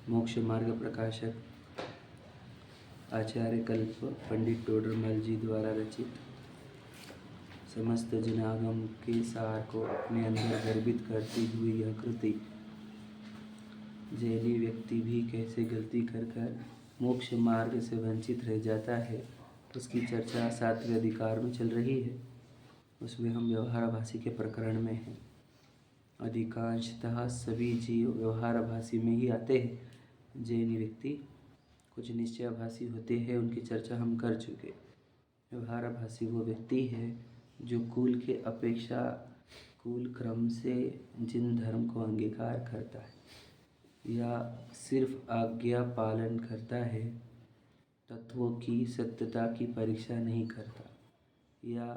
मोक्ष मार्ग प्रकाशक आचार्य कल्प पंडित टोडरमल जी द्वारा रचित समस्त जनागम के सार को अपने अंदर गर्भित करती हुई यह कृति जैनी व्यक्ति भी कैसे गलती कर कर मोक्ष मार्ग से वंचित रह जाता है, उसकी चर्चा सातवें अधिकार में चल रही है। उसमें हम व्यवहाराभासी के प्रकरण में हैं। अधिकांशतः सभी जीव व्यवहाराभासी में ही आते हैं। जैनी व्यक्ति कुछ निश्चयाभासी होते हैं, उनकी चर्चा हम कर चुके। व्यवहाराभासी वो व्यक्ति है जो कुल के अपेक्षा कुल क्रम से जिन धर्म को अंगीकार करता है या सिर्फ आज्ञा पालन करता है, तत्वों की सत्यता की परीक्षा नहीं करता, या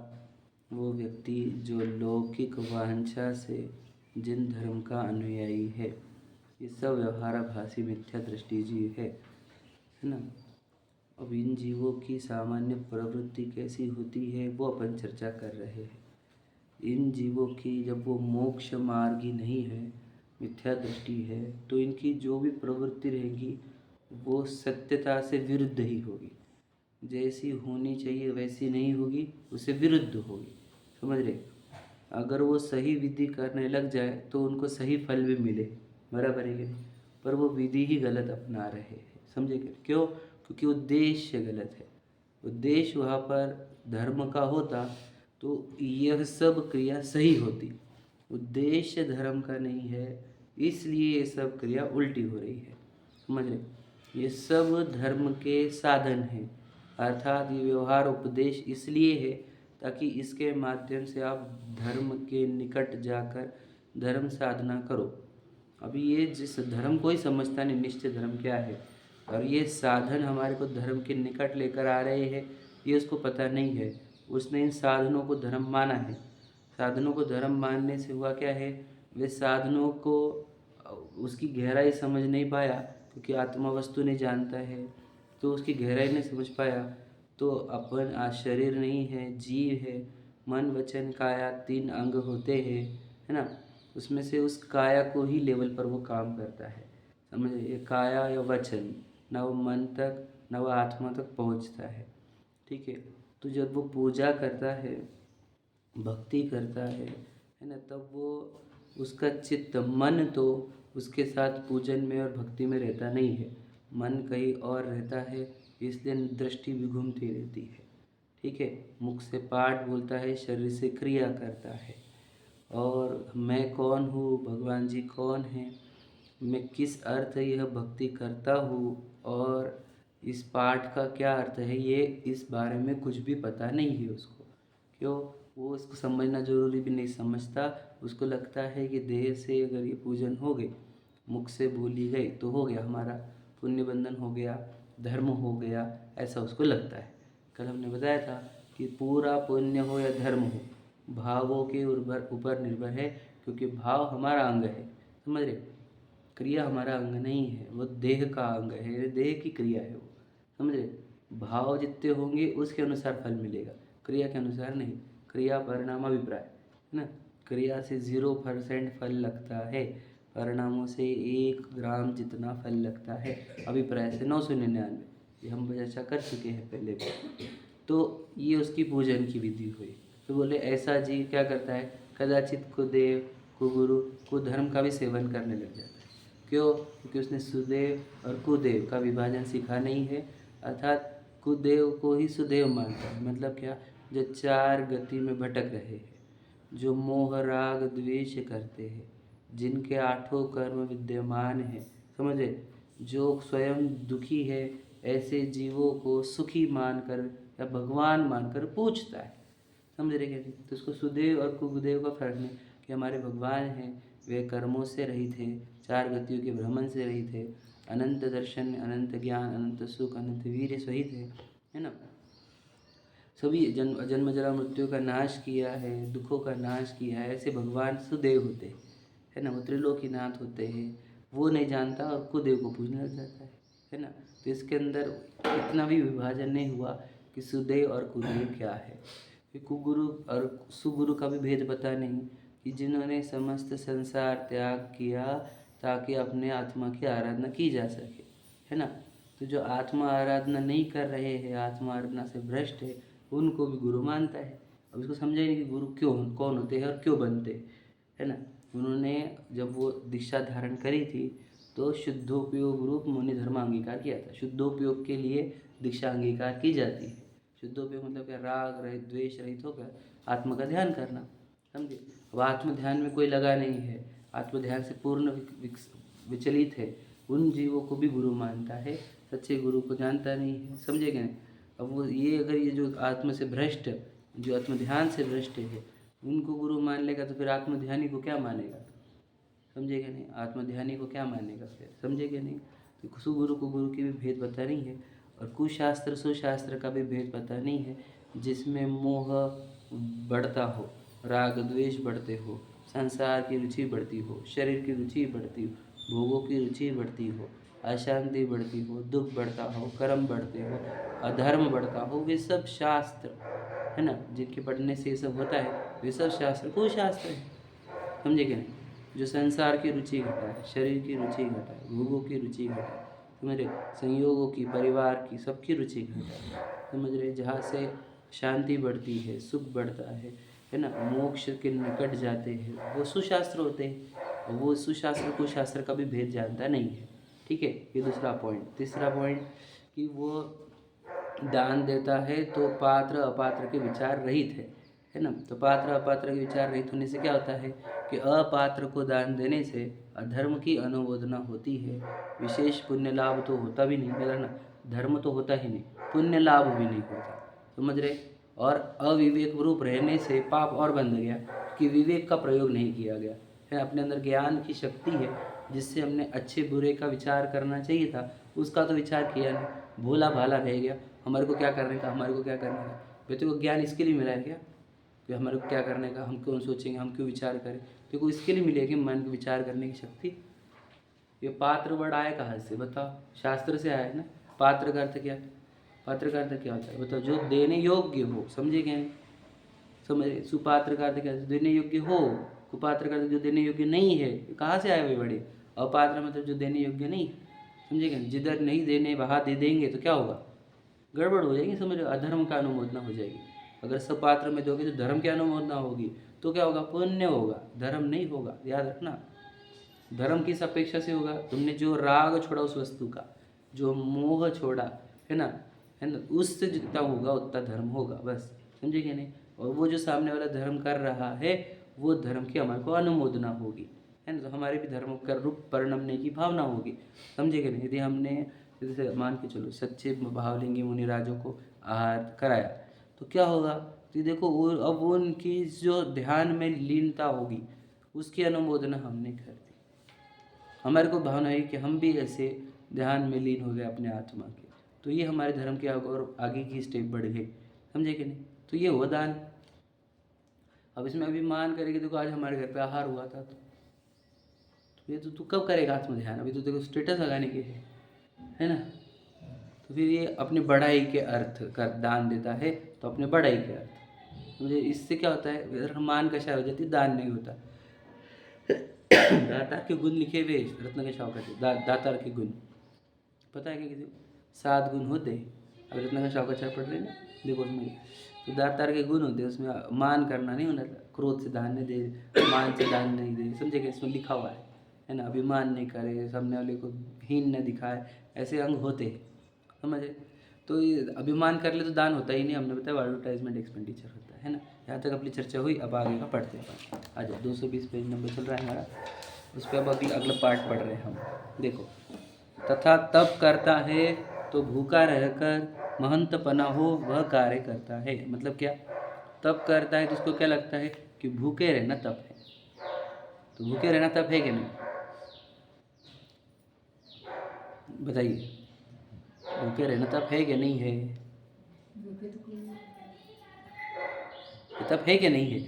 वो व्यक्ति जो लौकिक वांछा से जिन धर्म का अनुयायी है, ये सब व्यवहाराभासी मिथ्या दृष्टि जीव है ना। अब इन जीवों की सामान्य प्रवृत्ति कैसी होती है वो अपन चर्चा कर रहे हैं। इन जीवों की जब वो मोक्ष मार्ग ही नहीं है, मिथ्या दृष्टि है, तो इनकी जो भी प्रवृत्ति रहेगी वो सत्यता से विरुद्ध ही होगी। जैसी होनी चाहिए वैसी नहीं होगी, उससे विरुद्ध होगी। समझ रहे? अगर वो सही विधि करने लग जाए तो उनको सही फल भी मिले, बराबर है कि नहीं? पर वो विधि ही गलत अपना रहे हैं। समझे कि क्यों? क्योंकि उद्देश्य गलत है। उद्देश्य वहाँ पर धर्म का होता तो यह सब क्रिया सही होती। उद्देश्य धर्म का नहीं है, इसलिए ये सब क्रिया उल्टी हो रही है। समझ रहे? ये सब धर्म के साधन हैं, अर्थात ये व्यवहार उपदेश इसलिए है ताकि इसके माध्यम से आप धर्म के निकट जाकर धर्म साधना करो। अभी ये जिस धर्म को ही समझता नहीं निश्चय धर्म क्या है, और ये साधन हमारे को धर्म के निकट लेकर आ रहे हैं, ये उसको पता नहीं है। उसने इन साधनों को धर्म माना है। साधनों को धर्म मानने से हुआ क्या है, वे साधनों को उसकी गहराई समझ नहीं पाया, क्योंकि आत्मा वस्तु नहीं जानता है तो उसकी गहराई नहीं समझ पाया। तो अपन आज शरीर नहीं है, जीव है, मन वचन काया 3 अंग होते हैं, है ना। उसमें से उस काया को ही लेवल पर वो काम करता है। समझे? ये काया या वचन ना वो मन तक ना वो आत्मा तक पहुंचता है। ठीक है? तो जब वो पूजा करता है, भक्ति करता है ना, तब वो उसका चित्त मन तो उसके साथ पूजन में और भक्ति में रहता नहीं है, मन कहीं और रहता है, इसलिए दृष्टि भी घूमती रहती है। ठीक है? मुख से पाठ बोलता है, शरीर से क्रिया करता है। और मैं कौन हूँ, भगवान जी कौन हैं, मैं किस अर्थ यह भक्ति करता हूँ और इस पाठ का क्या अर्थ है, ये इस बारे में कुछ भी पता नहीं है उसको। क्यों? वो इसको समझना जरूरी भी नहीं समझता। उसको लगता है कि देह से अगर ये पूजन हो गई, मुख से बोली गई, तो हो गया, हमारा पुण्य बंधन हो गया, धर्म हो गया, ऐसा उसको लगता है। कल हमने बताया था कि पूरा पुण्य हो या धर्म हो, भावों के ऊपर निर्भर है, क्योंकि भाव हमारा अंग है। समझ रहे? क्रिया हमारा अंग नहीं है, वो देह का अंग है, देह की क्रिया है वो। समझ रहे? भाव जितने होंगे उसके अनुसार फल मिलेगा, क्रिया के अनुसार नहीं। क्रिया परिणाम अभिप्राय है ना। क्रिया से 0% फल लगता है, परिणामों से 1 ग्राम जितना फल लगता है, अभिप्राय से 999। ये हम चर्चा कर चुके हैं पहले भी। तो ये उसकी पूजन की विधि हुई। तो बोले ऐसा जीव क्या करता है, कदाचित कुदेव कुगुरु कुधर्म का भी सेवन करने लग जाता है। क्यों? क्योंकि उसने सुदेव और कुदेव का विभाजन सीखा नहीं है, अर्थात कुदेव को ही सुदेव मानता है। मतलब क्या? जो 4 गति में भटक रहे हैं, जो मोह राग द्वेष करते हैं, जिनके 8 कर्म विद्यमान हैं। समझे? जो स्वयं दुखी है, ऐसे जीवों को सुखी मानकर या भगवान मानकर पूछता है। समझ रहे क्या? तो उसको सुदेव और कुदेव का फर्क नहीं कि हमारे भगवान हैं, वे कर्मों से रहित हैं, 4 गतियों के भ्रमण से रहित है, अनंत दर्शन, अनंत ज्ञान, अनंत सुख, अनंत वीर्य सहित है ना। सभी जन्म जरा मृत्यु का नाश किया है, दुखों का नाश किया है, ऐसे भगवान सुदेव होते हैं, है ना। वो त्रिलोकीनाथ होते हैं, वो नहीं जानता और कुदेव को पूजने लग जाता है ना। तो इसके अंदर इतना भी विभाजन नहीं हुआ कि सुदेव और कुदेव क्या है। फिर कुगुरु और सुगुरु का भी भेद पता नहीं कि जिन्होंने समस्त संसार त्याग किया, ताकि अपने आत्मा की आराधना की जा सके, है ना। तो जो आत्मा आराधना नहीं कर रहे हैं, आत्मा आराधना से भ्रष्ट है, उनको भी गुरु मानता है। अब इसको समझा ही नहीं कि गुरु कौन होते हैं और क्यों बनते हैं, है ना। उन्होंने जब वो दीक्षा धारण करी थी तो शुद्धोपयोग रूप मुनि धर्म अंगीकार किया था। शुद्धोपयोग के लिए दीक्षा अंगीकार की जाती है। शुद्धोपयोग मतलब क्या, राग रहित द्वेष रहित होकर आत्मा का ध्यान करना, समझे। अब आत्म ध्यान में कोई लगा नहीं है, आत्म ध्यान से पूर्ण विचलित है, उन जीवों को भी गुरु मानता है, सच्चे गुरु को जानता नहीं है, समझे क्या नहीं। अब वो ये अगर ये जो आत्म से भ्रष्ट, जो आत्म ध्यान से भ्रष्ट है, उनको गुरु मान लेगा तो फिर आत्म ध्यानी को क्या मानेगा, समझेगा नहीं। आत्मध्यानी को क्या मानेगा फिर, समझेगा नहीं। तो सुगुरु को गुरु की भी भेद पता नहीं है, और कुशास्त्र सुशास्त्र का भी भेद पता नहीं है, जिसमें मोह बढ़ता हो, राग द्वेष बढ़ते हो, संसार की रुचि बढ़ती हो, शरीर की रुचि बढ़ती हो, भोगों की रुचि बढ़ती हो, अशांति बढ़ती हो, दुख बढ़ता हो, कर्म बढ़ते हो, अधर्म बढ़ता हो, वे सब शास्त्र, है ना, जिनके पढ़ने से ये सब होता है, वे सब शास्त्र कुशास्त्र है, समझे क्या नहीं। जो संसार की रुचि घटाए, शरीर की रुचि घटाए, भोगों की रुचि घटाए, समझ रहे, संयोगों की, परिवार की, सबकी रुचि घटाए, समझ रहे। जहाँ से शांति बढ़ती है, सुख बढ़ता है ना, मोक्ष के निकट जाते हैं, वो सुशास्त्र होते हैं। और वो सुशास्त्र कुशास्त्र का भी भेद जानता नहीं है, ठीक है। ये दूसरा पॉइंट। तीसरा पॉइंट कि वो दान देता है तो पात्र अपात्र के विचार रहित है ना। तो पात्र अपात्र के विचार रहित होने से क्या होता है कि अपात्र को दान देने से अधर्म की अनुमोदना होती है, विशेष पुण्य लाभ तो होता भी नहीं, है ना, धर्म तो होता ही नहीं, पुण्य लाभ भी नहीं होता, समझ रहे। और अविवेक रूप रहने से पाप और बंध गया कि विवेक का प्रयोग नहीं किया गया है। अपने अंदर ज्ञान की शक्ति है, जिससे हमने अच्छे बुरे का विचार करना चाहिए था, उसका तो विचार किया नहीं, भोला भाला रह गया। हमारे को क्या करने का, हमारे को क्या करने का, बेटे को ज्ञान इसके लिए मिला है क्या कि हमारे को क्या करने का, हम क्यों सोचेंगे, हम क्यों विचार करें। देखो इसके लिए मिलेगी मन को विचार करने की शक्ति। ये पात्र वर्ड आया कहाँ से बताओ, शास्त्र से आया है ना। पात्र का अर्थ क्या, पात्र का अर्थ क्या होता है बताओ, जो देने योग्य हो, समझे क्या नहीं, समझे। सुपात्र का अर्थ क्या, देने योग्य हो, कुपात्र का अर्थ जो देने योग्य नहीं है। कहाँ से आए हुए बड़े, अपात्र मतलब जो देने योग्य नहीं, समझे क्या। जिधर नहीं देने वहाँ दे देंगे तो क्या होगा, गड़बड़ हो जाएगी, समझ लो, अधर्म का अनुमोदना हो जाएगी। अगर सब पात्र में दोगे तो धर्म की अनुमोदना होगी, तो क्या होगा, पुण्य होगा, धर्म नहीं होगा, याद रखना। धर्म किस अपेक्षा से होगा, तुमने जो राग छोड़ा उस वस्तु का, जो मोह छोड़ा, है ना, उससे जितना होगा उतना धर्म होगा, बस, समझे क्या नहीं। और वो जो सामने वाला धर्म कर रहा है, वो धर्म की हमारे को अनुमोदना होगी, है ना। तो हमारे भी धर्म का रूप परिणमने की भावना होगी, समझे क्या नहीं। यदि हमने जैसे मान के चलो सच्चे भावलिंगी मुनिराजों को आहार कराया तो क्या होगा, तो देखो वो अब उनकी जो ध्यान में लीनता होगी उसकी अनुमोदना हमने कर दी। हमारे को भावना है कि हम भी ऐसे ध्यान में लीन हो गए अपने आत्मा के, तो ये हमारे धर्म के और आगे की स्टेप बढ़ गई, समझे कि नहीं। तो ये हुआ दान। अब इसमें अभिमान करेगी, देखो आज हमारे घर पे आहार हुआ था, तो ये तो तू कब करेगा आत्म ध्यान, अभी तो देखो स्टेटस लगाने के है ना। तो फिर ये अपने बढ़ाई के अर्थ का दान देता है, तो अपने बढ़ाई के अर्थ, मुझे इससे क्या होता है, मान का शाय हो जाती, दान नहीं होता। दातार के गुण लिखे हुए रत्न के शाव करते, दातार के गुण पता है क्या किसी को, 7 गुण होते हैं। अब रत्न का शाव का पढ़ रहे ना, देखो उसमें तो दातार के गुण होते हैं, उसमें मान करना नहीं होना, क्रोध से दान नहीं दे, मान से दान नहीं दे, समझे कि इसमें लिखा हुआ है ना। अभिमान नहीं करे, सामने वाले को हीन न दिखाए, ऐसे अंग होते हैं, समझे। तो ये अभिमान कर ले तो दान होता ही नहीं, हमने बताया एडवर्टाइजमेंट एक्सपेंडिचर होता है ना। यहाँ तक अपनी चर्चा हुई, अब आगे का पढ़ते हैं। आ जाओ 220 पेज नंबर चल रहा है हमारा, उस पर अब अगला पार्ट पढ़ रहे हैं हम। देखो, तथा तप करता है तो भूखा रहकर महंतपना हो वह कार्य करता है। मतलब क्या, तप करता है तो उसको क्या लगता है कि भूखे रहना तप है। तो भूखे रहना तप है कि नहीं, बताइए। भूखे रहना तप है कि नहीं है, तप है कि नहीं है,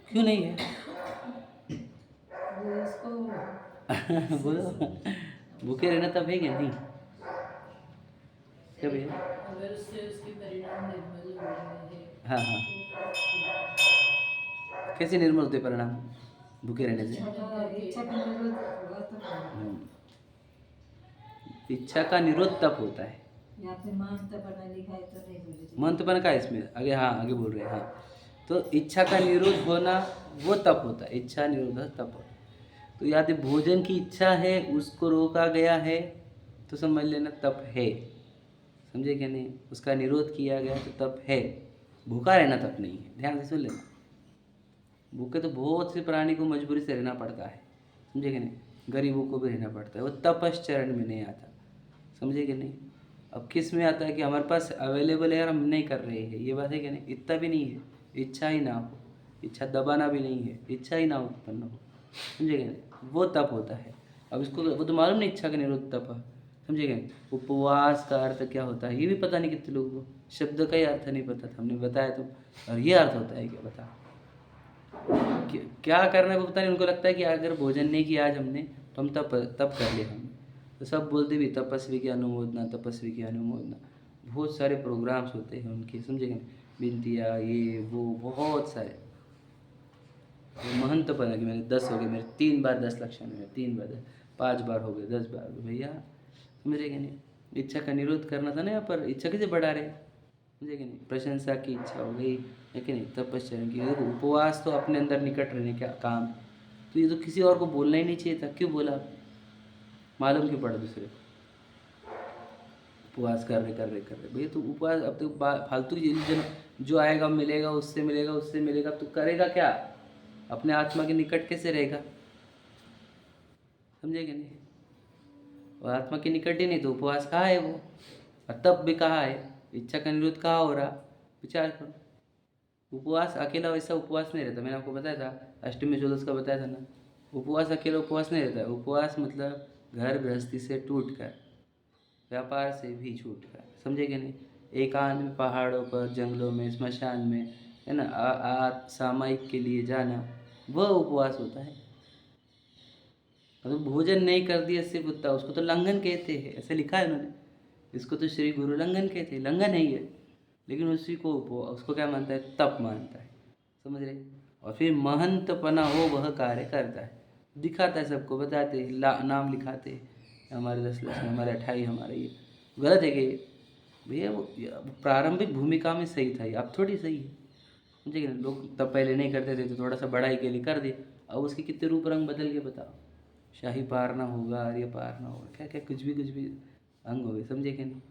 क्यों नहीं है बोलो, भूखे रहना तप है कि नहीं, क्या भैया। अगर उसके परिणाम निर्मल हो रहे हैं, हाँ हाँ, कैसे निर्मल होते परिणाम, भूखे रहने से। इच्छा का निरोध हुआ तो इच्छा का निरोध तप होता है। यहाँ पे मानता बना लिखा है तो नहीं बोले मंत्रपन का इसमें आगे, हाँ आगे बोल रहे हैं, हाँ। तो इच्छा का निरोध होना वो तप होता है, इच्छा निरोध तप होता है। तो यदि भोजन की इच्छा है, उसको रोका गया है, तो समझ लेना तप है। समझे क्या नहीं? उसका निरोध किया गया तो तप है। भूखा रहना तप नहीं है, ध्यान से सुन लेना। भूखे तो बहुत से प्राणी को मजबूरी से रहना पड़ता है, समझे कि नहीं? गरीबों को भी रहना पड़ता है, वो तपश्चरण में नहीं आता, समझे कि नहीं? अब किस में आता है कि हमारे पास अवेलेबल है और हम नहीं कर रहे हैं, ये बात है कि नहीं? इतना भी नहीं है, इच्छा ही ना हो, इच्छा दबाना भी नहीं है, इच्छा ही ना उत्पन्न हो, समझे कि नहीं? वो तप होता है। अब इसको वो तो मालूम नहीं इच्छा का निरोध तप है, समझे कि नहीं? उपवास का अर्थ क्या होता है ये भी पता नहीं कितने लोगों को, शब्द का ही अर्थ नहीं पता था, हमने बताया तो। और ये अर्थ होता है क्या, बता क्या करना है वो पता नहीं। उनको लगता है कि अगर भोजन नहीं किया आज हमने तो हम तप कर लिया हमने। तो सब बोलते भी तपस्वी की अनुमोदना, तपस्वी की अनुमोदना। बहुत सारे प्रोग्राम्स होते हैं उनके, समझेंगे, बिनतिया ये वो बहुत सारे। महंत बना कि मैंने 10 हो गए, मेरे 3 बार 10 लक्षण है, 3 बार 10, 5 बार हो गए, 10 बार हो गए, भैया समझेंगे नहीं? इच्छा का निरोध करना था ना यहाँ पर, इच्छा कैसे बढ़ा रहे, समझे कि नहीं? प्रशंसा की इच्छा हो गई है कि नहीं? तपश्चर्या की। देखो उपवास तो अपने अंदर निकट रहने का काम, तो ये तो किसी और को बोलना ही नहीं चाहिए था, क्यों बोला? मालूम क्यों पड़ा दूसरे को? उपवास कर रहे भैया, तो उपवास अब तो फालतू इल्यूजन, जो आएगा मिलेगा, उससे मिलेगा, उससे मिलेगा, तो करेगा क्या? अपने आत्मा के निकट कैसे रहेगा, समझे कि नहीं? और आत्मा के निकट ही नहीं तो उपवास कहाँ है वो, और तप भी कहाँ है, इच्छा का निरोध कहाँ हो रहा? विचार करो। उपवास अकेला वैसा उपवास नहीं रहता, मैंने आपको बताया था, अष्टमी चौदस का बताया था ना। उपवास अकेला उपवास नहीं रहता है। उपवास मतलब घर गृहस्थी से टूट कर, व्यापार से भी छूट कर, समझे कि नहीं? एकांत में, पहाड़ों पर, जंगलों में, स्मशान में, है ना, सामायिक के लिए जाना, वह उपवास होता है। अगर भोजन नहीं कर दिया सिर्फ उतना, उसको तो लंघन कहते हैं, ऐसे लिखा है उन्होंने। इसको तो श्री गुरु लंघन कहते हैं, लंघन है ये, लेकिन उसी को उसको क्या मानता है? तप मानता है, समझ रहे? और फिर महंतपना हो वह कार्य करता है, दिखाता है सबको, बताते हैं, नाम लिखाते हैं, हमारे 10 लक्षण, हमारे 28, हमारे ये। गलत है कि भैया वो प्रारंभिक भूमिका में सही था, ये अब थोड़ी सही है, समझे कि नहीं? लोग तब पहले नहीं करते थे तो थोड़ा सा बढ़ाई के लिए कर दिए, अब उसके कितने रूप रंग बदल के बताओ। शाही पारना होगा, आर्य पारना होगा, क्या क्या कुछ भी अंग हो गए, समझे कि नहीं?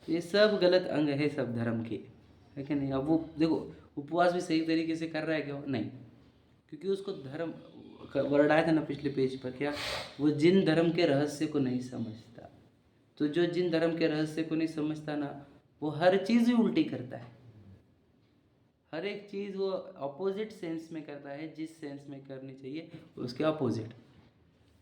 ये सब गलत अंग है सब धर्म के, है कि नहीं? अब वो देखो उपवास भी सही तरीके से कर रहा है क्या? नहीं, क्योंकि उसको धर्म वर्ड आया था ना पिछले पेज पर, क्या? वो जिन धर्म के रहस्य को नहीं समझता। तो जो जिन धर्म के रहस्य को नहीं समझता ना, वो हर चीज़ ही उल्टी करता है, हर एक चीज़ वो अपोजिट सेंस में करता है, जिस सेंस में करनी चाहिए उसके अपोजिट,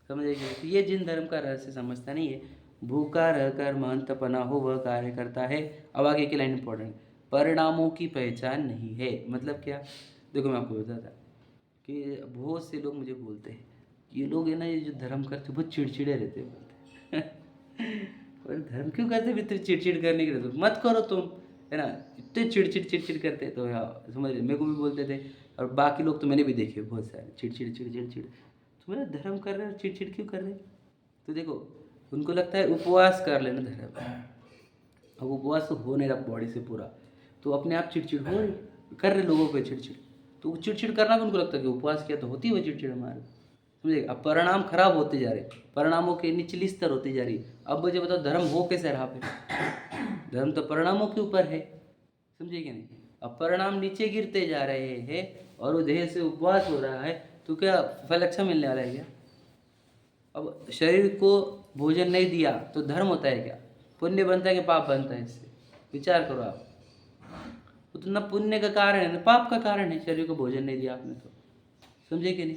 समझेंगे? तो ये जिन धर्म का रहस्य समझता नहीं है। भूखा रहकर महंतपना हो वह कार्य करता है। अब आगे की लाइन इंपॉर्टेंट, परिणामों की पहचान नहीं है। मतलब क्या? देखो मैं आपको बताता कि बहुत से लोग मुझे बोलते हैं कि ये लोग है ना, ये जो धर्म करते बहुत चिड़चिड़े रहते हैं, बोलते हैं और धर्म क्यों करते भीतर चिड़चिड़ करने के लिए? तो मत करो तुम, है ना, इतने चिड़चिड़ करते। तो यार समझ रहे, मेरे को भी बोलते थे, और बाकी लोग तो मैंने भी देखे बहुत सारे चिड़चिड़। तो मेरा धर्म कर रहे हो, चिड़चिड़ क्यों कर रहे? तो देखो उनको लगता है उपवास कर लेना धर्म, अब उपवास तो हो नहीं रहा बॉडी से पूरा, तो अपने आप चिड़चिड़ हो रही, कर रहे लोगों पे चिड़चिड़। तो चिड़चिड़ करना भी उनको लगता है कि उपवास किया तो होती है वो चिड़चिड़ हमारे, समझे? अब परिणाम खराब होते जा रहे, परिणामों के निचली स्तर होती जा रही। अब मुझे बताओ धर्म हो कैसे रहा फिर? धर्म तो परिणामों के ऊपर है, समझे कि नहीं? अब परिणाम नीचे गिरते जा रहे हैं और वो देह से उपवास हो रहा है, तो क्या फल अच्छा मिलने वाला है क्या? अब शरीर को भोजन नहीं दिया तो धर्म होता है क्या? पुण्य बनता है कि पाप बनता है? इससे विचार करो आप। वो तो ना पुण्य का कारण है ना पाप का कारण है, शरीर को भोजन नहीं दिया आपने तो, समझे कि नहीं?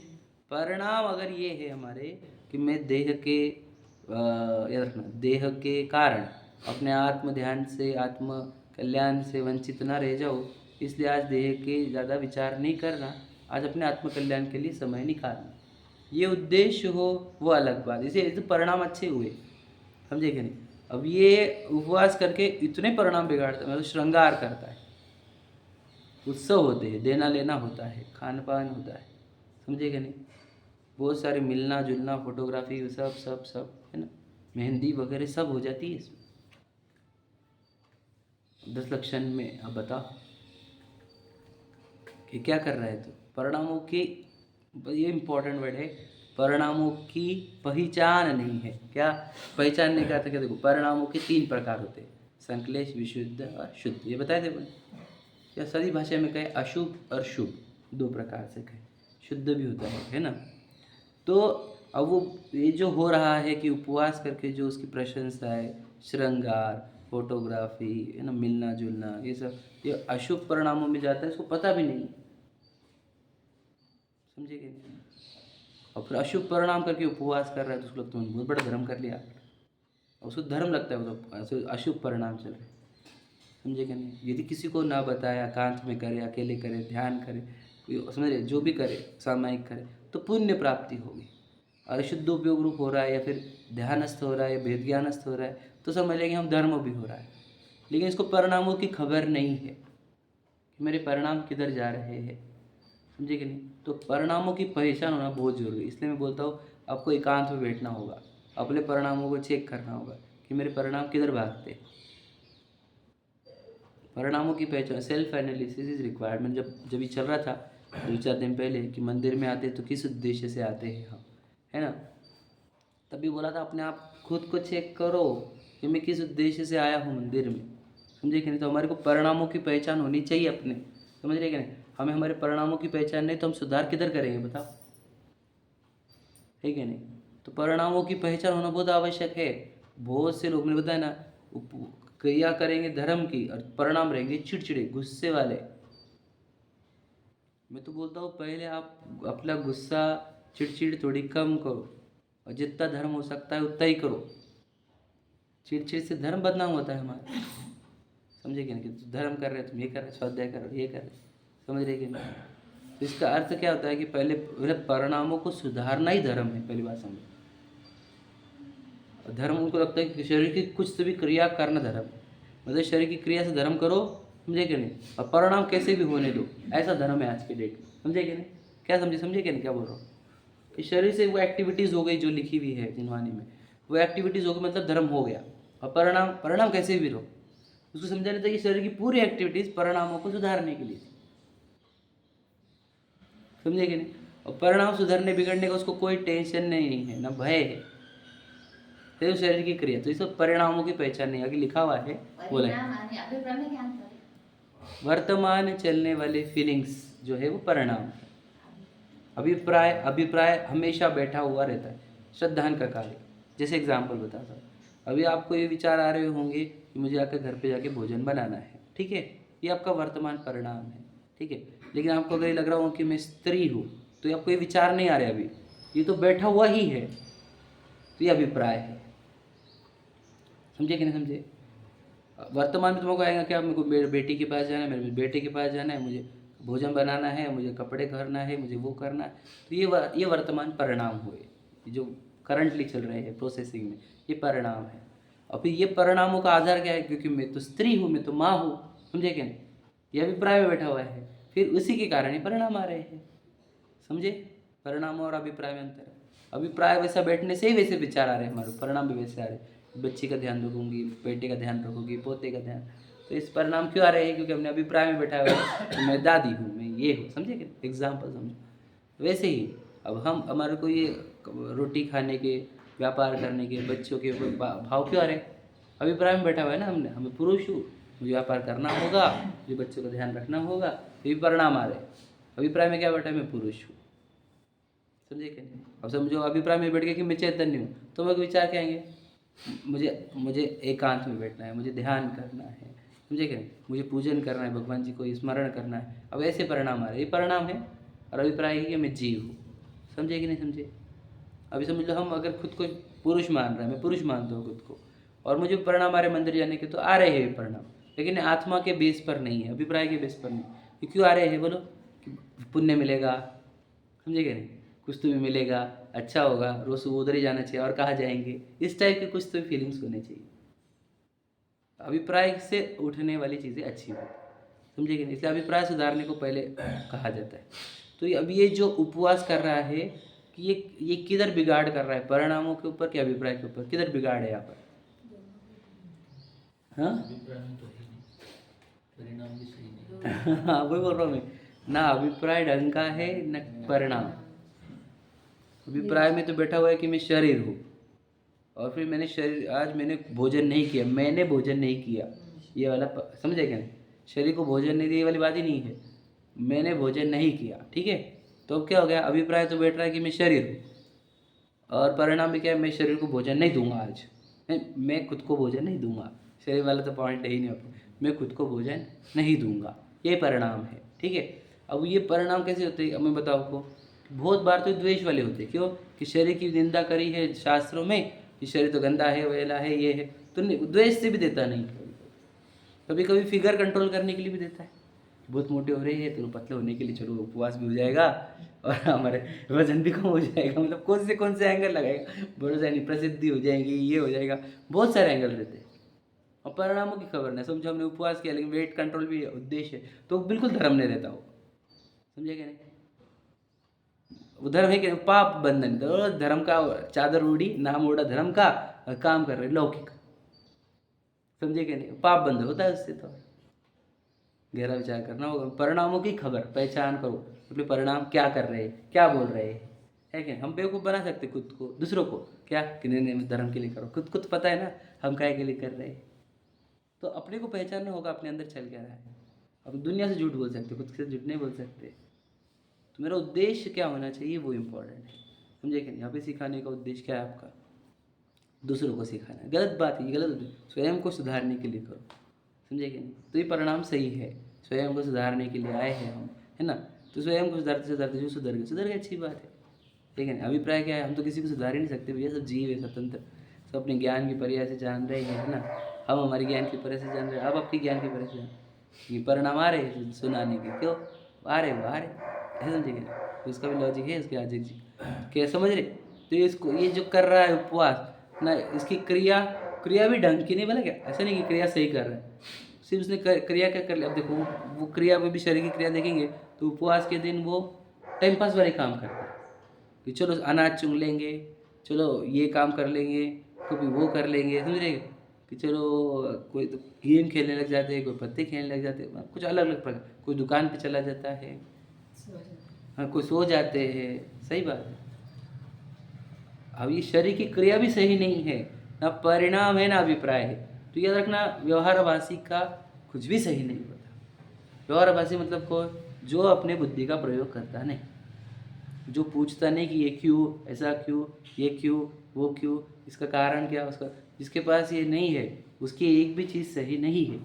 परिणाम अगर ये है हमारे कि मैं देह के याद रखना, देह के कारण अपने आत्म ध्यान से, आत्म कल्याण से वंचित ना रह जाओ, इसलिए आज देह के ज़्यादा विचार नहीं करना, आज अपने आत्म कल्याण के लिए समय निकालना, ये उद्देश्य हो वो अलग बात। इसे तो परिणाम अच्छे हुए, समझे कि नहीं? अब ये उपवास करके इतने परिणाम बिगाड़ता है, मतलब श्रृंगार करता है, उत्सव होते हैं, देना लेना होता है, खान पान होता है, समझे कि नहीं? बहुत सारे मिलना जुलना, फोटोग्राफी, सब सब सब है ना, मेहंदी वगैरह सब हो जाती है इसमें। 10 लक्षण में अब बताओ कि क्या कर रहा है तो परिणामों की, ये इम्पोर्टेंट वर्ड है, परिणामों की पहचान नहीं है। क्या पहचानने का था? क्या देखो, परिणामों के 3 प्रकार होते हैं, संश्लेष, विशुद्ध और शुद्ध। ये बताए थे बोले, या सारी भाषा में कहे अशुभ और शुभ 2 प्रकार से कहे, शुद्ध भी होता है ना। तो अब वो ये जो हो रहा है कि उपवास करके जो उसकी प्रशंसा है, श्रृंगार, फोटोग्राफी है ना, मिलना जुलना, ये सब ये अशुभ परिणामों में जाता है, इसको पता भी नहीं, समझे कि नहीं। और फिर अशुभ परिणाम करके उपवास कर रहा है तो उसको लगता है बहुत बड़ा धर्म कर लिया, और उसको धर्म लगता है, वो तो अशुभ परिणाम चल रहे, समझे कि नहीं। यदि किसी को ना बताया, एकांत में करे, अकेले करे, ध्यान करे, समझ रहे, जो भी करे सामायिक करे तो पुण्य प्राप्ति होगी। और शुद्ध उपयोग रूप हो रहा है या फिर ध्यानस्थ हो रहा है, भेद ज्ञानस्थ हो रहा है तो समझ लेंगे हम धर्म भी हो रहा है, लेकिन इसको परिणामों की खबर नहीं है कि मेरे परिणाम किधर जा रहे हैं, समझे कि नहीं। तो परिणामों की पहचान होना बहुत जरूरी है, इसलिए मैं बोलता हूँ आपको एकांत में बैठना होगा, अपने परिणामों को चेक करना होगा कि मेरे परिणाम किधर भागते हैं। परिणामों की पहचान, सेल्फ एनालिसिस इज रिक्वायर्ड। मैंने जब ये चल रहा था 2-4 दिन पहले कि मंदिर में आते तो किस उद्देश्य से आते हैं हम, है ना, तभी बोला था अपने आप खुद को चेक करो कि मैं किस उद्देश्य से आया हूँ मंदिर में, समझे कि नहीं। तो हमारे को परिणामों की पहचान होनी चाहिए अपने, समझ रहे कि नहीं। हमें हमारे परिणामों की पहचान नहीं तो हम सुधार किधर करेंगे बताओ, है कि नहीं। तो परिणामों की पहचान होना बहुत आवश्यक है। बहुत से लोग, मैंने बताया ना, क्रिया करेंगे धर्म की और परिणाम रहेंगे चिड़चिड़े, गुस्से वाले। मैं तो बोलता हूँ पहले आप अपना गुस्सा चिड़चिड़ थोड़ी कम करो, और जितना धर्म हो सकता है उतना ही करो। चिड़चिड़ से धर्म बदनाम होता है हमारा, समझे कि नहीं। कि धर्म कर रहे तुम ये कर रहे, स्वाध्याय कर रहे, ये कर रहे, समझ रहे कि नहीं। तो इसका अर्थ क्या होता है कि पहले परिणामों को सुधारना ही धर्म है, पहली बात समझो। धर्म उनको लगता है कि शरीर की कुछ तो भी क्रिया करना धर्म है, मतलब शरीर की क्रिया से धर्म करो, समझे कि नहीं, और परिणाम कैसे भी होने दो, ऐसा धर्म है आज के डेट में, समझे कि नहीं। क्या समझे कि नहीं क्या बोल रहा हूँ। इस शरीर से वो एक्टिविटीज़ हो गई जो लिखी हुई है जिनवानी में, वो एक्टिविटीज़ हो गई मतलब धर्म हो गया। और परिणाम कैसे भी रहो, उसको समझाना था कि शरीर की पूरी एक्टिविटीज़ परिणामों को सुधारने के लिए, समझे कि नहीं। और परिणाम सुधरने बिगड़ने का उसको कोई टेंशन नहीं है, ना भय है, तो शरीर की क्रिया, तो ये सब परिणामों की पहचान नहीं। आगे लिखा हुआ है, बोला वर्तमान चलने वाले फीलिंग्स जो है वो परिणाम है। अभिप्राय हमेशा बैठा हुआ रहता है, श्रद्धान का कार्य। जैसे एग्जाम्पल बताता हूँ, अभी आपको ये विचार आ रहे होंगे कि मुझे आकर घर पे जाके भोजन बनाना है, ठीक है, ये आपका वर्तमान परिणाम है, ठीक है। लेकिन आपको अगर ये लग रहा हो कि मैं स्त्री हूँ तो ये आपको ये विचार नहीं आ रहे अभी, ये तो बैठा हुआ ही है, तो ये अभिप्राय है, समझे कि नहीं समझे। वर्तमान में तुमको आएगा क्या, मेरे को मेरे बेटी के पास जाना है, मेरे बेटे के पास जाना है, मुझे भोजन बनाना है, मुझे कपड़े करना है, मुझे वो करना है, तो ये वर्तमान परिणाम हुए जो करंटली चल रहे हैं प्रोसेसिंग में, ये परिणाम है। और फिर ये परिणामों का आधार क्या है, क्योंकि मैं तो स्त्री हूँ, मैं तो माँ हूँ, समझे क्या नहीं, ये अभिप्राय में बैठा हुआ है, फिर उसी के कारण ही परिणाम आ रहे हैं, समझे। परिणाम और अभिप्राय में अंतर है। अभिप्राय वैसा बैठने से ही वैसे विचार आ रहे हैं हमारे, परिणाम भी वैसे आ रहे हैं। बच्ची का ध्यान रखूंगी, बेटे का ध्यान रखूंगी, पोते का ध्यान, तो इस परिणाम क्यों आ रहे हैं, क्योंकि हमने अभिप्राय में बैठा हुआ है कि मैं दादी हूँ, मैं ये हूँ, समझे कि एग्जाम्पल समझो। वैसे ही अब हमारे को ये रोटी खाने के, व्यापार करने के, बच्चों के भाव क्यों आ रहे हैं, अभिप्राय में बैठा हुआ है ना हमने, हमें पुरुष हूँ, मुझे व्यापार करना होगा, मुझे बच्चों का ध्यान रखना होगा, तो ये परिणाम आ रहे हैं। अभिप्राय में क्या बैठा है, मैं पुरुष हूँ, समझे कि नहीं। अब समझो अभिप्राय में बैठ गया कि मैं चैतन्य हूँ, तो मेरे को विचार क्या आएंगे, मुझे एकांत में बैठना है, मुझे ध्यान करना है, समझे कि नहीं, मुझे पूजन करना है, भगवान जी को स्मरण करना है। अब ऐसे परिणाम आ रहे, ये परिणाम है। और अभिप्राय है कि मैं जीव हूँ, समझे कि नहीं समझे। अभी समझ लो हम अगर खुद को पुरुष मान रहे हैं, मैं पुरुष मानता हूँ खुद को, और मुझे परिणाम आ रहे मंदिर जाने के, तो आ रहे हैं परिणाम, लेकिन आत्मा के बेस पर नहीं है, अभिप्राय के बेस पर नहीं। ये क्यों आ रहे हैं बोलो, कि पुण्य मिलेगा, समझे कि नहीं, कुछ तो भी मिलेगा, अच्छा होगा, रोज सुबह उधर ही जाना चाहिए, और कहाँ जाएंगे, इस टाइप के कुछ तो फीलिंग्स होने चाहिए। अभिप्राय से उठने वाली चीज़ें अच्छी होती, समझे कि नहीं। इसलिए अभिप्राय सुधारने को पहले कहा जाता है। तो अभी ये जो उपवास कर रहा है कि ये किधर बिगाड़ कर रहा है, परिणामों के ऊपर कि अभिप्राय के ऊपर, किधर बिगाड़ है यहाँ पर? हाँ अभिप्राय में तो है नहीं, परिणाम भी सही नहीं। हाँ वही बोल रहा हूँ मैं, ना अभिप्राय ढंग का है न परिणाम। अभिप्राय में तो बैठा हुआ है कि मैं शरीर हूँ, और फिर मैंने शरीर, आज मैंने भोजन नहीं किया, मैंने भोजन नहीं किया, ये वाला समझे क्या नहीं? शरीर को भोजन नहीं दिया, ये वाली बात ही नहीं है, मैंने भोजन नहीं किया, ठीक है। तो अब क्या हो गया, अभिप्राय तो बैठ रहा है कि मैं शरीर हूँ, और परिणाम भी क्या है, मैं शरीर को भोजन नहीं दूंगा आज, नहीं मैं खुद को भोजन नहीं दूंगा, शरीर वाला तो पॉइंट है ही नहीं, मैं खुद को भोजन नहीं दूंगा, ये परिणाम है, ठीक है। अब ये परिणाम कैसे होते हैं, अब मैं बताऊँ आपको, बहुत बार तो द्वेष वाले होते हैं, क्यों कि शरीर की निंदा करी है शास्त्रों में कि शरीर तो गंदा है, वेला है, ये है, तो द्वेष से भी देता नहीं, कभी कभी फिगर कंट्रोल करने के लिए भी देता है, बहुत मोटे हो रहे हैं तो पतले होने के लिए चलो उपवास भी हो जाएगा और हमारे वजन भी कम हो जाएगा, मतलब कौन से एंगल लगाएगा, भरोसा नहीं, प्रसिद्धि हो जाएगी, ये हो जाएगा, बहुत सारे एंगल रहते हैं। और परिणामों की खबर नहीं, समझो हमने उपवास किया लेकिन वेट कंट्रोल भी उद्देश्य है, तो बिल्कुल धर्म नहीं रहता हो, समझे क्या नहीं? वो धर्म है कि पाप बंधन, तो धर्म का चादर ओढ़ी, नाम ओढ़ा धर्म का, काम कर रहे लौकिक, समझे क्या नहीं? पाप बंध होता है उससे, तो गहरा विचार करना होगा। परिणामों की खबर, पहचान करो, मतलब परिणाम क्या कर रहे हैं, क्या बोल रहे हैं, है क्या? हम बेवकूफ़ बना सकते खुद को, दूसरों को क्या कि नहीं नहीं धर्म के लिए करो, खुद को तो पता है ना हम काय के लिए कर रहे हैं। तो अपने को पहचानना होगा, अपने अंदर चल क्या रहा है। अब दुनिया से झूठ बोल सकते, खुद से झूठ नहीं बोल सकते। तो मेरा उद्देश्य क्या होना चाहिए वो इम्पोर्टेंट है, समझे कि नहीं? यहाँ पे सिखाने का उद्देश्य क्या है आपका? दूसरों को सिखाना है, गलत बात है, ये गलत है, स्वयं को सुधारने के लिए करो, समझे कि नहीं? तो ये परिणाम सही है, स्वयं को सुधारने के लिए आए हैं हम, है ना? तो स्वयं को सुधारते सुधारते जो सुधर गए अच्छी बात है, ठीक है ना? अभिप्राय क्या है, हम तो किसी को सुधार ही नहीं सकते भैया, सब जीव है स्वतंत्र, सब अपने ज्ञान की परिया से जान रहे हैं, है ना? हम हमारे ज्ञान की परिया से जान रहे हैं, आप आपकी ज्ञान की परिया से जान, ये परिणाम आ रहे हैं सुनाने के, क्यों आ रहे, वो आ रहे, ऐसे समझेंगे? तो उसका भी लॉजिक है, इसके आगे जी क्या समझ रहे? तो इसको ये जो कर रहा है उपवास ना, इसकी क्रिया भी ढंग की नहीं, बोला क्या ऐसा नहीं कि क्रिया सही कर रहा है, सिर्फ उसने क्रिया क्या कर लिया। अब देखो वो क्रिया में भी शरीर की क्रिया देखेंगे तो उपवास के दिन वो टाइम पास वाले काम करता है कि चलो अनाज चुन लेंगे, चलो ये काम कर लेंगे, कभी वो कर लेंगे, समझ रहे? कि चलो कोई तो गेम खेलने लग जाते हैं, कोई पत्ते खेलने लग जाते हैं, कुछ अलग अलग प्रकार, कोई दुकान पे चला जाता है, हाँ कोई सो जाते हैं, सही बात है। अब ये शरीर की क्रिया भी सही नहीं है, ना परिणाम है ना अभिप्राय है, तो याद रखना व्यवहारभाषी का कुछ भी सही नहीं होता। व्यवहारभाषी मतलब को जो अपने बुद्धि का प्रयोग करता नहीं, जो पूछता नहीं कि ये क्यों, ऐसा क्यों, ये क्यों, वो क्यों, इसका कारण क्या, उसका, जिसके पास ये नहीं है उसकी एक भी चीज़ सही नहीं है,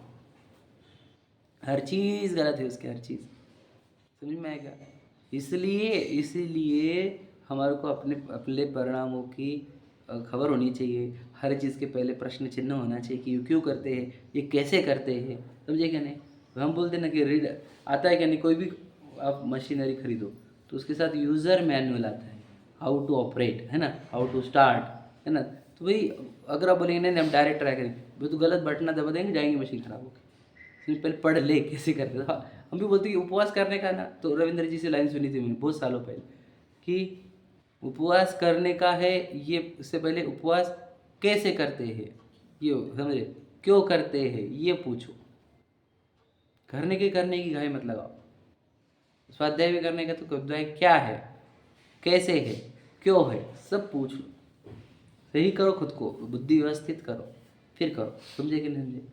हर चीज़ गलत है उसकी, हर चीज़, समझ में आएगा? इसीलिए हमारे को अपने अपने परिणामों की खबर होनी चाहिए, हर चीज़ के पहले प्रश्न चिन्ह होना चाहिए कि ये क्यों करते हैं, ये कैसे करते हैं, समझे क्या नहीं? हम बोलते हैं ना कि रीड आता है क्या नहीं, कोई भी आप मशीनरी खरीदो तो उसके साथ यूज़र मैनुअल आता है, हाउ टू ऑपरेट, है ना, हाउ टू स्टार्ट, है ना? तो भाई अगर आप बोलेंगे नहीं हम डायरेक्ट ट्राई करेंगे, भाई तो गलत बटन दबा देंगे, जाएंगे मशीन खराब होगी, पहले पढ़ ले कैसे करते थे। हाँ हम भी बोलते कि उपवास करने का ना, तो रविंद्र जी से लाइन सुनी थी मैंने बहुत सालों पहले कि उपवास करने का है, ये उससे पहले उपवास कैसे करते हैं ये समझे, क्यों करते हैं ये पूछो, करने की घाई मत लगाओ। स्वाध्याय भी करने का तो स्वाध्याय क्या है, कैसे है, क्यों है, सब पूछ लो, सही करो, खुद को बुद्धि व्यवस्थित करो, फिर करो, समझे कि नहीं समझे?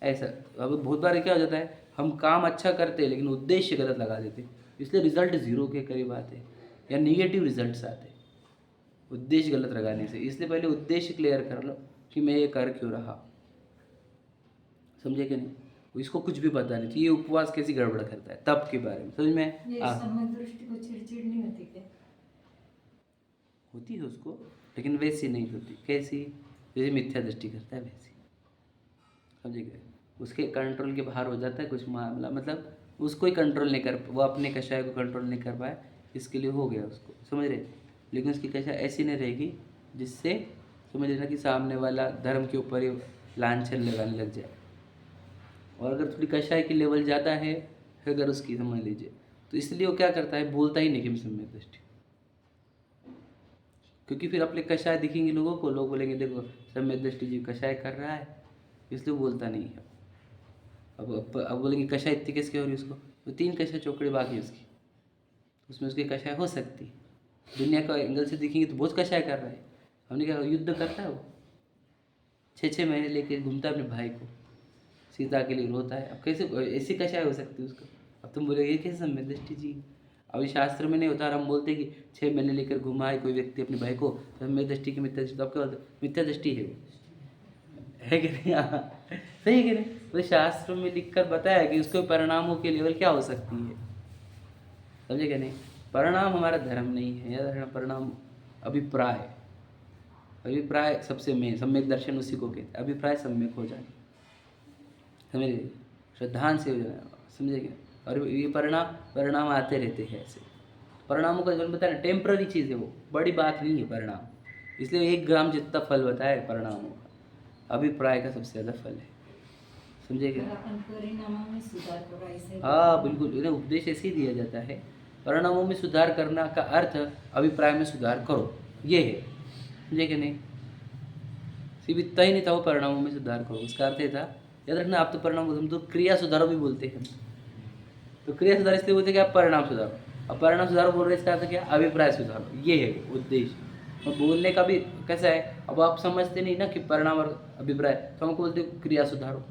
ऐसा अब बहुत बार क्या हो जाता है, हम काम अच्छा करते हैं लेकिन उद्देश्य गलत लगा देते हैं, इसलिए रिजल्ट ज़ीरो के करीब आते हैं या निगेटिव रिजल्ट्स आते हैं उद्देश्य गलत लगाने से। इसलिए पहले उद्देश्य क्लियर कर लो कि मैं ये कर क्यों रहा, समझे कि नहीं? इसको कुछ भी पता नहीं, ये उपवास कैसी गड़बड़ करता है तप के बारे में, समझ में? ये समय दृष्टि को चिड़चिड़ नहीं होती क्या? होती है उसको, लेकिन वैसी नहीं होती, कैसी? जैसे मिथ्या दृष्टि करता है वैसी, समझे गए? उसके कंट्रोल के बाहर हो जाता है कुछ मामला, मतलब उसको ही कंट्रोल नहीं कर, वो अपने कषाय को कंट्रोल नहीं कर पाए, इसके लिए हो गया उसको, समझ रहे? लेकिन उसकी कषाय ऐसी नहीं रहेगी जिससे समझ लेना कि सामने वाला धर्म के ऊपर ही लांछन लगाने लग जाए। और अगर थोड़ी कषाय की लेवल ज़्यादा है अगर उसकी, समझ लीजिए, तो इसलिए वो क्या करता है, बोलता ही नहीं कि मैं सम्यक दृष्टि, क्योंकि फिर अपने कषाय दिखेंगे लोगों को, लोग बोलेंगे देखो सम्यक दृष्टि जीव कषाय कर रहा है, इसलिए वो बोलता नहीं है। अब बोलेंगे कषाय इतनी किसकी हो रही उसको, तो 3 कषाय चौकड़ी बाकी उसकी, उसमें उसकी कषाय हो सकती है। दुनिया का एंगल से दिखेंगे तो बहुत कषाय कर रहा है। हमने कहा युद्ध करता है वो, 6-6 महीने लेके घूमता है अपने भाई को, सीता के लिए रोता है। अब कैसे ऐसी कषाय हो सकती है उसको? अब तुम बोलोगे ये कैसे सम्यक दृष्टि जी? अभी शास्त्र में नहीं होता और हम बोलते कि 6 महीने लेकर घुमा है कोई व्यक्ति अपने भाई को, तो सम्यक दृष्टि की मिथ्या दृष्टि, तो आप क्या बोलते? मिथ्या दृष्टि है वो, है कि नहीं? हाँ, सही है कि नहीं? तो शास्त्र में लिखकर बताया कि उसके परिणामों के लेवल क्या हो सकती है, समझे कि नहीं? परिणाम हमारा धर्म नहीं है, याद रखना। परिणाम अभिप्राय, अभिप्राय सबसे मेन, सम्यक दर्शन उसी को कहते हैं। अभिप्राय सम्यक हो जाए, समझे, श्रद्धांत से हो जाए, समझेंगे। और ये परिणाम आते रहते हैं ऐसे। परिणामों का जीवन बताया ना, टेम्पररी चीज़ है वो, बड़ी बात नहीं है परिणाम। इसलिए 1 ग्राम जितना फल बताया परिणामों का, अभिप्राय का सबसे ज़्यादा फल है, समझे पर क्या? अपन परिणामों में सुधार करो ऐसे। हाँ बिल्कुल, इन्हें उपदेश ऐसे ही दिया जाता है। परिणामों में सुधार करना का अर्थ अभिप्राय में सुधार करो, ये है, समझे कि नहीं? सिर्फ इतना ही नहीं था वो परिणामों में सुधार करो, उसका अर्थ ये था, याद रखना। आप तो परिणाम, हम तो क्रिया सुधारो भी बोलते हैं। तो क्रिया सुधार इसलिए बोलते हैं कि आप परिणाम सुधारो। अब परिणाम सुधारो बोल रहे, इसका अर्थ क्या? अभिप्राय सुधारो, ये है उद्देश्य। और बोलने का भी कैसा है, अब आप समझते नहीं ना कि परिणाम और अभिप्राय, तो हमको बोलते क्रिया सुधारो,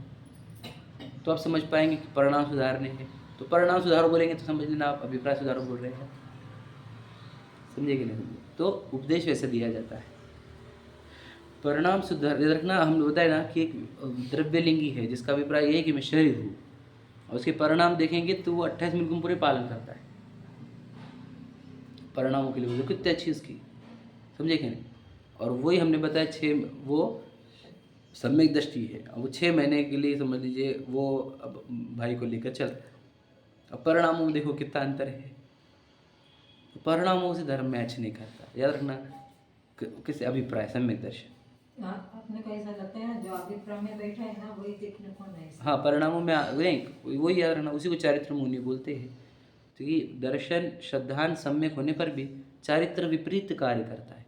तो आप समझ पाएंगे कि परिणाम सुधारने हैं। तो परिणाम सुधारो बोलेंगे तो समझ लेना आप अभिप्राय सुधारो बोल रहे हैं, समझे कि नहीं? तो उपदेश वैसे दिया जाता है। परिणाम सुधार याद रखना, हम बताए ना कि एक द्रव्यलिंगी है जिसका अभिप्राय ये है कि मैं शरीर हूँ, और उसके परिणाम देखेंगे तो वो 28 मिनट को पूरे पालन करता है। परिणामों के लिए वो कितनी अच्छी उसकी, समझे कि नहीं? और वही हमने बताया 6, वो सम्यक दृष्टि है। अब वो 6 महीने के लिए समझ लीजिए वो अब भाई को लेकर चलता है। अब परिणामों में देखो कितना अंतर है। तो परिणामों से धर्म मैच नहीं करता, याद रखना। किस अभिप्राय, सम्यक दर्शन। आपने को ऐसा लगता है ना, जो अभिप्राय में बैठा है ना वही देखने को नहीं। हाँ, परिणामों में वही याद रखना, उसी को चारित्र मुनि बोलते हैं। क्योंकि दर्शन श्रद्धांत सम्यक होने पर भी चारित्र विपरीत कार्य करता है।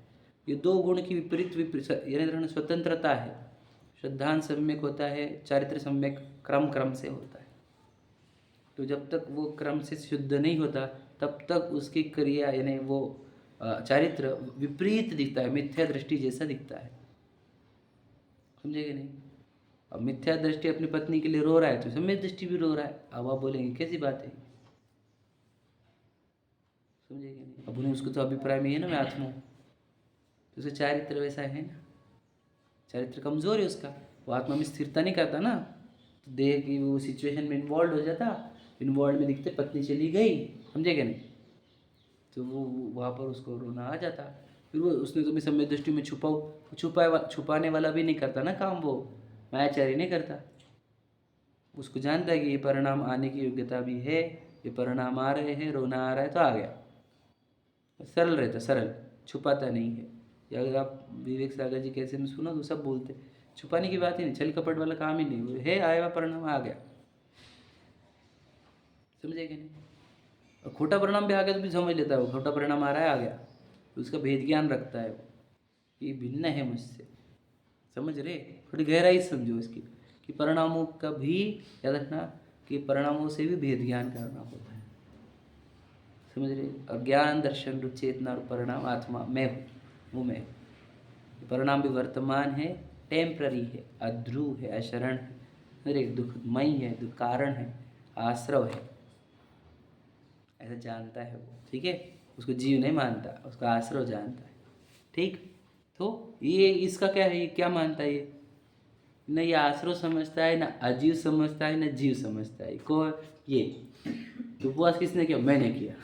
ये 2 गुण की विपरीत यानी रखना स्वतंत्रता है। श्रद्धांत सम्यक होता है, चारित्र सम्यक क्रम से होता है। तो जब तक वो क्रम से शुद्ध नहीं होता तब तक उसकी क्रिया यानी वो चारित्र विपरीत दिखता है, मिथ्या दृष्टि जैसा दिखता है, समझेगे नहीं? अब मिथ्या दृष्टि अपनी पत्नी के लिए रो रहा है तो सम्यक दृष्टि भी रो रहा है। अब आप बोलेंगे कैसी बात है, समझेगे नहीं? अब उन्हें उसको तो अभिप्राय में है ना मैं आत्मा हूँ, तो उसका चारित्र वैसा है ना, चारित्र कमजोर है उसका, वो आत्मा में स्थिरता नहीं करता ना। तो देह की वो सिचुएशन में इन्वॉल्व हो जाता, इन्वॉल्व में दिखते पत्नी चली गई, समझेगा नहीं? तो वो वहाँ पर उसको रोना आ जाता। फिर वो उसने तो मैं सम्यक दृष्टि में छुपाने वाला भी नहीं करता ना काम, वो मायाचारी नहीं करता। उसको जानता है कि ये परिणाम आने की योग्यता भी है, ये परिणाम आ रहे हैं, रोना आ रहा है तो आ गया, सरल रहता, सरल, छुपाता नहीं है। या अगर आप विवेक सागर जी कैसे में सुनो तो सब बोलते छुपाने की बात ही नहीं, छल कपट वाला काम ही नहीं, वो है आया हुआ परिणाम आ गया, समझेगा नहीं? और खोटा परिणाम भी आ गया तो भी समझ लेता है वो, खोटा परिणाम आ रहा है आ गया, तो उसका भेद ज्ञान रखता है वो, ये भिन्न है मुझसे, समझ रहे? थोड़ी गहराई समझो इसकी कि परिणामों का भी याद रखना कि परिणामों से भी भेद ज्ञान करना होता है, समझ रहे? अज्ञान दर्शन रूप चेतना और परिणाम आत्मा मैं हूँ, वो मैं हूँ। परिणाम भी वर्तमान है, टेम्पररी है, अध्रुव है, अशरण है, एक दुखमयी है, दुख कारण है, आश्रव है, ऐसा जानता है वो, ठीक है? उसको जीव नहीं मानता, उसका आश्रव जानता है, ठीक? तो ये इसका क्या है, ये क्या मानता है? ये न ये आश्रव समझता है, ना अजीव समझता है, ना जीव समझता है। कौन ये? तो उपवास किसने किया? मैंने किया।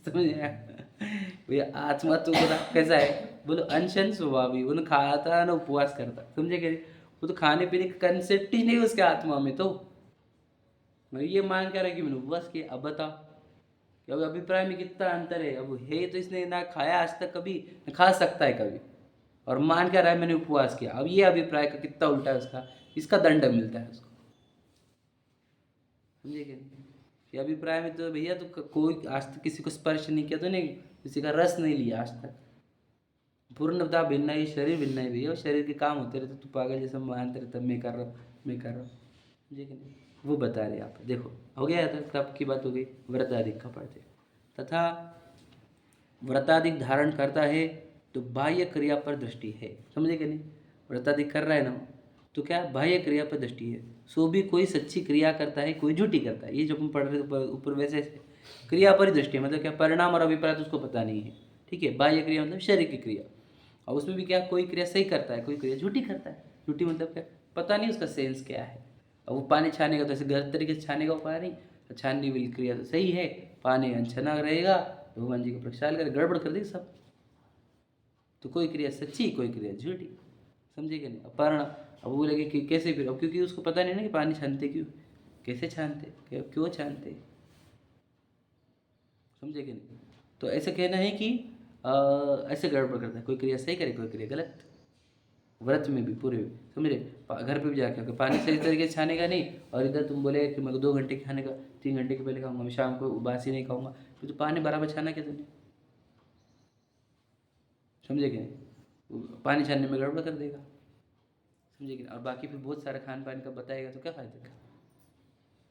समझ आया? भैया आत्मा तो बता कैसा है, बोलो अनशन स्वभावी, वो न खाता ना उपवास करता, समझे क्या? वो तो खाने पीने का कंसेप्ट ही नहीं उसके आत्मा में। तो मैं ये मान कर कि मैंने उपवास किया। अब बताओ कि अब अभिप्राय में कितना अंतर है। अब है तो इसने ना खाया आज तक कभी, ना खा सकता है कभी, और मान कर रहा है मैंने उपवास किया। अब ये अभिप्राय का कितना उल्टा है उसका, इसका दंड मिलता है उसको, समझे क्या? कि अभिप्राय में तो भैया तो कोई आज तक किसी को स्पर्श नहीं किया, तो नहीं किसी का रस नहीं लिया आज तक, पूर्णतः भिन्न ही, शरीर भिन्न है भैया, और शरीर के काम होते रहते, तू पागल जैसा मानते रहता मैं कर रहा हूँ मैं कर रहा हूँ, समझे कि नहीं। वो बता रहे आप, देखो हो गया तो कब की बात हो गई, व्रताधिक का पढ़ते। तथा व्रताधिक धारण करता है तो बाह्य क्रिया पर दृष्टि है, समझे कि नहीं। व्रताधिक कर रहा है ना तो क्या बाह्य क्रिया पर दृष्टि है, सो भी कोई सच्ची क्रिया करता है कोई झूठी करता है, ये जो हम पढ़ रहे थे ऊपर वैसे क्रिया पर ही दृष्टि है, मतलब क्या परिणाम और अभिप्राय तो उसको पता नहीं है, ठीक है। बाह्य क्रिया मतलब शरीर की क्रिया, और उसमें भी क्या कोई क्रिया सही करता है कोई क्रिया झूठी करता है, झूठी मतलब क्या पता नहीं उसका सेंस क्या है। अब वो पानी छाने का तो ऐसे गलत तरीके से छाने का उपाय नहीं, तो छानने वाली क्रिया तो सही है, पानी अनछना रहेगा भगवान जी का प्रक्षाल करे, गड़बड़ कर देगी सब। तो कोई क्रिया सच्ची कोई क्रिया झूठी, समझे क्या नहीं। अपर्ण अब वो लगे कि कैसे फिर, अब क्योंकि उसको पता नहीं ना कि पानी छानते क्यों, कैसे छानते, क्यों छानते, समझे कि नहीं। तो ऐसे कहना है कि ऐसे गड़बड़ करता है, कोई क्रिया सही करे कोई क्रिया गलत। व्रत में भी पूरे समझ रहे, घर पे भी जाके अगर पानी सही तरीके से छानेगा नहीं, और इधर तुम बोले कि मैं 2 घंटे खाने का 3 घंटे के पहले खाऊंगा, मैं शाम को बासी नहीं खाऊंगा, तो पानी बराबर छाना क्या तुमने, समझे कि नहीं। पानी छानने में गड़बड़ कर देगा, समझे कि नहीं। और बाकी फिर बहुत सारा खान पान का बताएगा तो क्या फायदा का,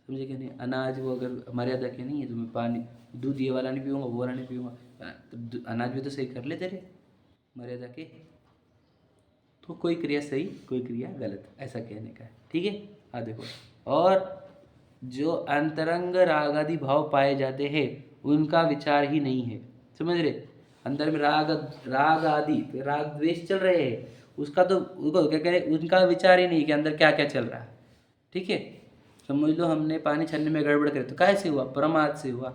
समझे कि नहीं। अनाज वो अगर मर्यादा के नहीं है तो मैं पानी दूध ये वाला नहीं पीऊँगा वो वाला नहीं पीऊँगा, तो अनाज भी तो सही कर लेते रहे मर्यादा के। तो कोई क्रिया सही कोई क्रिया गलत, ऐसा कहने का है, ठीक है। हाँ देखो, और जो अंतरंग राग आदि भाव पाए जाते हैं उनका विचार ही नहीं है, समझ रहे। अंदर में राग आदि राग द्वेष चल रहे हैं, उसका तो उनको क्या कह रहे, उनका विचार ही नहीं कि अंदर क्या क्या चल रहा है, ठीक है। समझ लो हमने पानी छानने में गड़बड़ करे तो कैसे हुआ, प्रमाद से हुआ,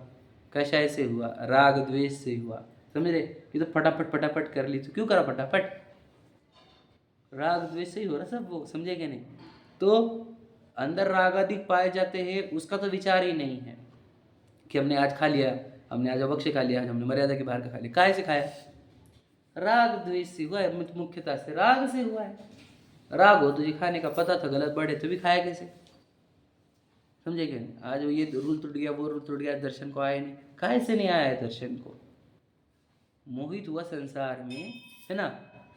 कषाय से हुआ, राग द्वेष से हुआ, समझ रहे। ये तो फटाफट फटाफट कर ली, तो क्यों करा फटाफट, राग द्वेष से ही हो रहा सब वो, समझे कि नहीं। तो अंदर राग आदि पाए जाते हैं उसका तो विचार ही नहीं है कि हमने आज खा लिया, हमने आज अवक्ष खा लिया, आज हमने मर्यादा के बाहर का खा लिया, काहे से खाया, राग द्वेष से हुआ है, मुख्यतः से राग से हुआ है। राग हो तुझे खाने का पता था गलत बढ़े तो भी खाया कैसे, समझे क्या। आज ये रूल टूट गया वो रूल टूट गया, दर्शन को आए नहीं, काहे से नहीं आया है दर्शन को, मोहित हुआ संसार में, है ना।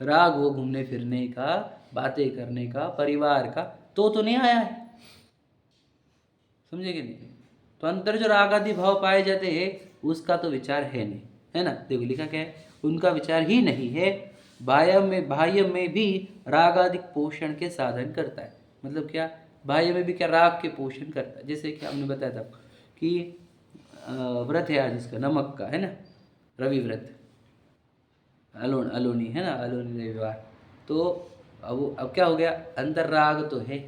राग हो घूमने फिरने का, बातें करने का, परिवार का, तो नहीं आया है, समझे कि नहीं। तो अंतर जो राग आदि भाव पाए जाते हैं उसका तो विचार है नहीं, है ना। देखो लिखा क्या है, उनका विचार ही नहीं है। बाह्य में भी राग आदि पोषण के साधन करता है, मतलब क्या, बाह्य में भी क्या राग के पोषण करता है। जैसे कि हमने बताया था कि व्रत है आज इसका नमक का, है ना, रवि व्रत, अलोनी है ना, अलोनी रविवार। तो अब क्या हो गया, अंदर राग तो है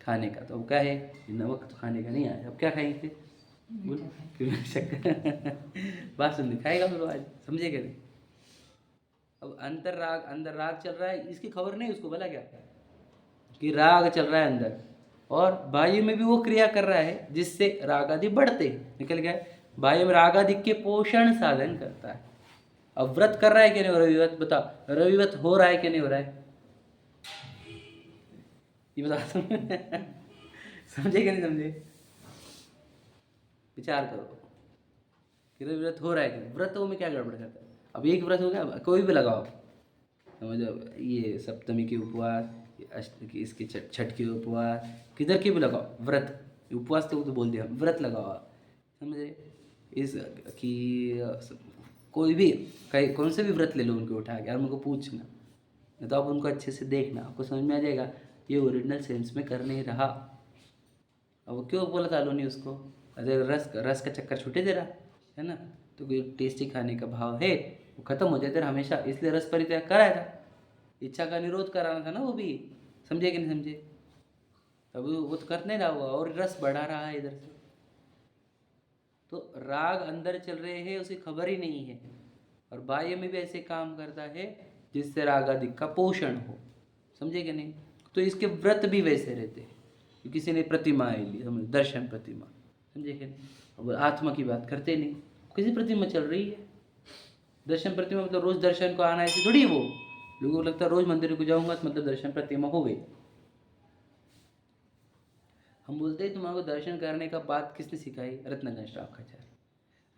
खाने का, तो अब क्या है, नमक तो खाने का नहीं आया, अब क्या खाएंगे बोल, शक्कर बासुंदी खाएगा फिर आज, समझे क्या। अब अंदर राग चल रहा है, इसकी खबर नहीं उसको, भला क्या कि राग चल रहा है अंदर, और बाह्य में भी वो क्रिया कर रहा है जिससे राग आदि बढ़ते, निकल गया। बाह्य में राग आदि के पोषण साधन करता है। अब व्रत कर रहा है कि नहीं, रवि व्रत बता, रवि व्रत हो रहा है कि नहीं हो रहा है, ये बता समझे कि नहीं समझे, विचार करो कि रवि व्रत हो रहा है कि नहीं। व्रतों में क्या गड़बड़ करता है, अब एक व्रत हो गया, कोई भी लगाओ, समझो ये सप्तमी के उपवास, इसके छठ के उपवास, किधर के भी लगाओ व्रत, उपवास तो बोल दिया, व्रत लगाओ, समझे। इस कि कोई भी कौन से भी व्रत ले लो उनके उठा के, और उनको पूछना, नहीं तो आप उनको अच्छे से देखना, आपको समझ में आ जाएगा ये ओरिजिनल सेंस में कर नहीं रहा। अब वो क्यों बोला था नहीं उसको, अरे रस का चक्कर छूटे दे रहा है ना, तो कोई टेस्टी खाने का भाव है वो खत्म हो जाता है हमेशा, इसलिए रस परित्याग कराया था, इच्छा का निरोध कराना था ना वो भी, समझे कि नहीं समझे। अब वो तो कर नहीं रहा हुआ और रस बढ़ा रहा है इधर से, तो राग अंदर चल रहे हैं उसे खबर ही नहीं है, और बाह्य में भी ऐसे काम करता है जिससे राग आदि का पोषण हो, समझे कि नहीं। तो इसके व्रत भी वैसे रहते हैं, किसी ने प्रतिमा ली, समझ दर्शन प्रतिमा, समझे कि नहीं। अब आत्मा की बात करते नहीं, किसी प्रतिमा चल रही है, दर्शन प्रतिमा मतलब रोज दर्शन को आना ऐसी थोड़ी है वो, लोगों को लगता है रोज मंदिर को जाऊंगा तो मतलब दर्शन प्रतिमा हो गई। हम बोलते हैं तुम्हारे को दर्शन करने का बात किसने सिखाई, रत्नगंज श्रावकाचार्य।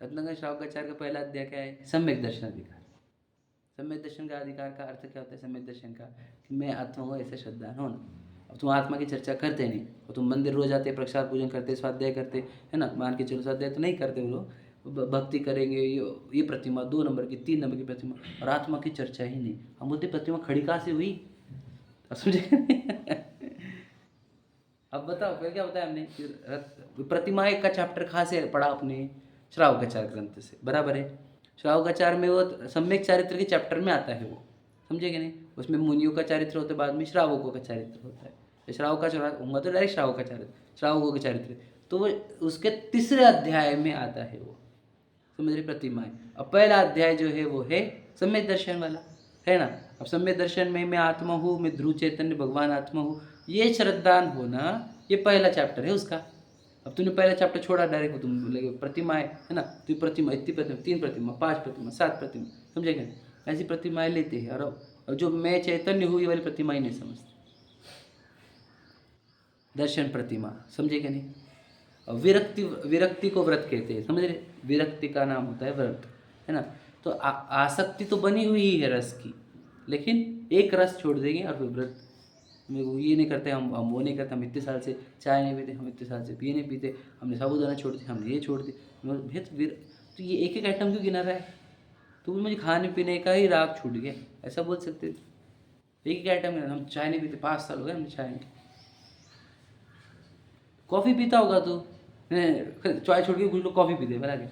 रत्नगंज श्रावकाचार्य का पहला अध्याय क्या है, सम्यक दर्शनाधिकार, सम्यक दर्शन का अधिकार का अर्थ क्या होता है? सम्यक दर्शन का कि मैं आत्मा हूँ ऐसे श्रद्धा होना। अब तुम आत्मा की चर्चा करते नहीं और तुम मंदिर रोज आते, प्रसाद पूजन करते, स्वाध्याय करते, है ना, मान के चलो स्वाध्याय तो नहीं करते वो लोग, भक्ति करेंगे, ये प्रतिमा 2 नंबर की 3 नंबर की प्रतिमा, और आत्मा की चर्चा ही नहीं। हम बोलते प्रतिमा खड़ी कहाँ से हुई, समझे? अब बताओ फिर क्या बताया हमने? प्रतिमा का चैप्टर कहाँ से पढ़ा आपने? श्रावकाचार ग्रंथ से, बराबर है। श्रावकाचार में वो सम्यक चारित्र के चैप्टर में आता है वो, समझे कि नहीं? उसमें मुनियों का चारित्र होता है, बाद में श्रावकों का चारित्र होता है। श्रावक का होगा तो डायरेक्ट श्रावक का चारित्र, श्रावकों का चारित्र, तो वो उसके 3रे अध्याय में आता है वो, समझ रहे, प्रतिमाएं। अब पहला अध्याय जो है वो है सम्यक दर्शन वाला, है ना। अब सम्यक दर्शन में मैं आत्मा हूँ, मैं ध्रुव चैतन्य भगवान आत्मा हूँ, ये श्रद्धान होना, ये पहला चैप्टर है उसका। अब तूने पहला चैप्टर छोड़ा, डायरेक्ट तुम बोलेगे प्रतिमाएं, है ना, तो प्रतिमा, इतनी प्रतिमा, 3 प्रतिमा, 5 प्रतिमा, 7 प्रतिमा, समझेगा? ऐसी प्रतिमाएं लेते हैं, और जो मैं चैतन्य हूँ ये वाली प्रतिमाएं नहीं समझते। दर्शन प्रतिमा, समझे क्या नहीं? और विरक्ति को व्रत कहते हैं, समझ रहे? विरक्ति का नाम होता है व्रत, है ना। तो आसक्ति तो बनी हुई ही है रस की, लेकिन एक रस छोड़ देंगे और फिर व्रत। ये नहीं करते हम वो नहीं करते, हम इतने साल से चाय नहीं पीते, हम इतने साल से ये नहीं पीते, हमने साबूदाना छोड़ दिया, हमने ये छोड़ दिया। भैया तो ये एक आइटम क्यों गिना रहा है? तो मुझे खाने पीने का ही राग छूट गया, ऐसा बोल सकते थे। एक आइटम, हम चाय नहीं पीते, 5 साल हो गए हमने चाय नहीं। कॉफ़ी पीता होगा तो चाय छोड़ के कुछ लोग कॉफ़ी पीते, बना के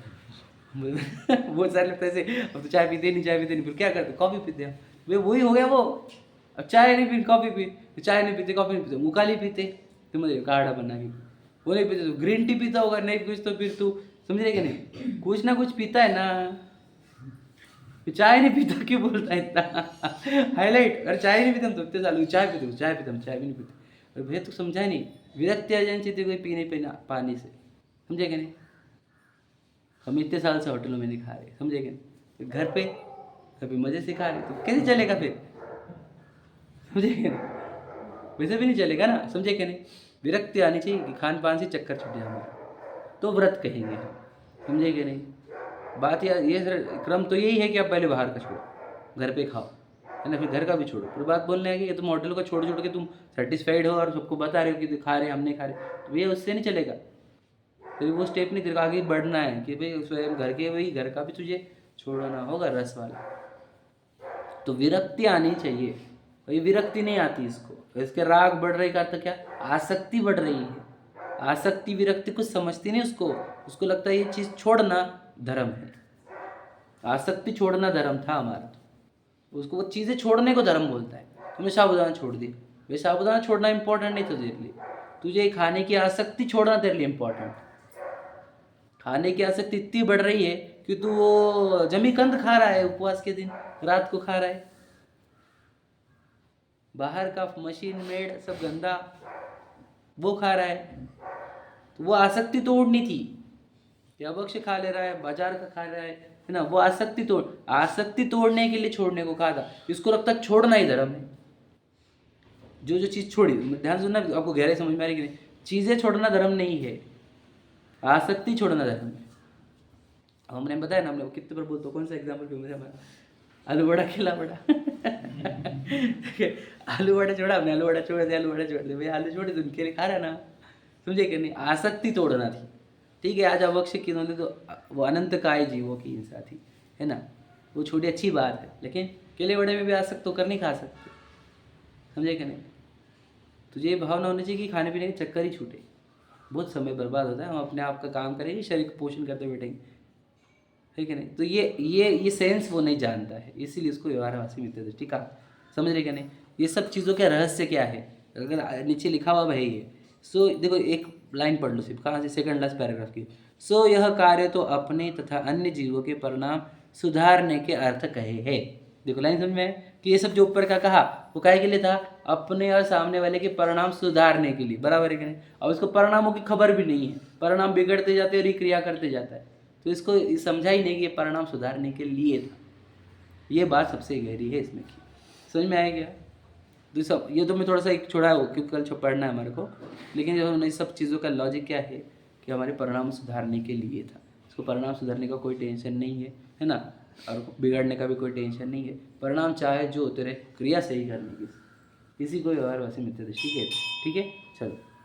बहुत सारे लगता है ऐसे, अब तो चाय पीते नहीं, फिर क्या करते? कॉफ़ी पीते हैं। वे वही हो गया वो। अब चाय नहीं पी, कॉफ़ी पी, चाय नहीं पीते, कॉफ़ी नहीं पीते, मुकाली पीते, तो मुझे काढ़ा बना के, वो नहीं पीते तो ग्रीन टी पीता होगा, नहीं कुछ तो फिर तू समझे कि नहीं, कुछ ना कुछ पीता है ना। चाय नहीं पीता क्यों बोलता है इतना हाईलाइट? अरे चाय नहीं पीता हम तो इतने साल, चाय पीते, चाय पीते, हम चाय भी नहीं पीते। भैया तू समझा ही नहीं, विरक्ति आ जानी चाहिए कोई पीने पानी से, समझे कि नहीं? हम इतने साल से होटलों में नहीं खा रहे, समझे कि नहीं? घर पे कभी मज़े से खा रहे, तो कैसे चलेगा फिर, समझे कि नहीं? वैसे भी नहीं चलेगा ना, समझे कि नहीं? विरक्ति आनी चाहिए कि खान पान से चक्कर छूट जाए हमारा, तो व्रत कहेंगे हम, समझे कि नहीं? बात ये क्रम तो यही है कि आप पहले बाहर का छोड़ो, घर पे खाओ, है ना, फिर घर का भी छोड़ो। फिर बात बोलने है कि तुम होटल का छोड़ के तुम सेटिस्फाइड हो और सबको बता रहे हो कि खा रहे, हम नहीं खा रहे, तो ये उससे नहीं चलेगा। फिर वो स्टेप नहीं, तेरे को आगे बढ़ना है कि भाई स्वयं घर के, वही घर का भी तुझे छोड़ना होगा, रस वाला। तो विरक्ति आनी चाहिए, और ये विरक्ति नहीं आती इसको, इसके राग बढ़ रही का अर्थ क्या? आसक्ति बढ़ रही है। आसक्ति विरक्ति कुछ समझती नहीं उसको लगता है ये चीज़ छोड़ना धर्म है। आसक्ति छोड़ना धर्म था हमारा, उसको वो चीज़ें छोड़ने को धर्म बोलता है। तुमने साबूदाना छोड़ दी, वे साबूदाना छोड़ना इंपॉर्टेंट नहीं था तेरे लिए, तुझे खाने की आसक्ति छोड़ना तेरे लिए इंपॉर्टेंट। खाने की आसक्ति इतनी बढ़ रही है कि तू वो जमीकंद खा रहा है, उपवास के दिन रात को खा रहा है, बाहर का मशीन मेड सब गंदा वो खा रहा है। तो वो आसक्ति तोड़नी थी, या बक्श खा ले रहा है, बाजार का खा रहा है ना, वो आसक्ति तोड़ने के लिए छोड़ने को कहा था। इसको लगता है छोड़ना ही धर्म है। जो चीज़ छोड़ी, ध्यान सुनना, आपको गहराई समझ में आ रही कि नहीं? चीज़ें छोड़ना धर्म नहीं है, आसक्ति छोड़ना धर्म है। हमने बताया ना, हमने कितने बार बोलते, कौन सा एग्जाम्पल फेमस है हमारा? आलू बड़ा खिला बड़ा आलू बड़ा छोड़ा हमने, आलू बड़ा छोड़ दिया, आलू बड़ा छोड़ दिया, भैया आलू छोड़े तो उनके लिए खा रहा ना, समझे कि नहीं? आसक्ति तोड़ना थी, ठीक है। आज अवक्ष की उन्होंने तो वो अनंत काय जीवों की हिंसा थी, है ना, वो छोटी अच्छी बात है, लेकिन केले बड़े में भी आसक्त होकर नहीं खा सकते, समझे कि नहीं? तुझे ये भावना होनी चाहिए कि खाने पीने के चक्कर ही छूटे, बहुत समय बर्बाद होता है, हम अपने आप का काम करेंगे, शरीर को पोषण करते बैठेंगे, ठीक है नहीं? तो ये सेंस वो नहीं जानता है, इसीलिए उसको व्यवहारवासी मित्र दृष्टि कहा, समझ रहे क्या नहीं? ये सब चीज़ों का रहस्य क्या है, अगर नीचे लिखा हुआ है ये। सो देखो, एक लाइन पढ़ लो सिर्फ, कहाँ से? सेकंड लास्ट पैराग्राफ की। सो यह कार्य तो अपने तथा अन्य जीवों के परिणाम सुधारने के अर्थ कहे है। देखो लाइन समझ में है कि ये सब जो ऊपर का कहा वो काहे के लिए था? अपने और सामने वाले के परिणाम सुधारने के लिए, बराबर है कि नहीं? अब इसको परिणामों की खबर भी नहीं है, परिणाम बिगड़ते जाते हैं, रिक्रिया करते जाता है, तो इसको समझा ही नहीं कि ये परिणाम सुधारने के लिए था। ये बात सबसे गहरी है इसमें की, समझ में आएगा? तो सब ये तो मैं थोड़ा सा एक छोड़ा है क्योंकि कल पढ़ना है हमारे को, लेकिन जो इन सब चीज़ों का लॉजिक क्या है कि हमारे परिणाम सुधारने के लिए था। इसको परिणाम सुधारने का कोई टेंशन नहीं है, है ना? और बिगड़ने का भी कोई टेंशन नहीं है। परिणाम चाहे जो होते रहे, क्रिया सही करने की, किसी को व्यवहारवासी मित्र दृष्टि कहते हैं। ठीक है, चलो।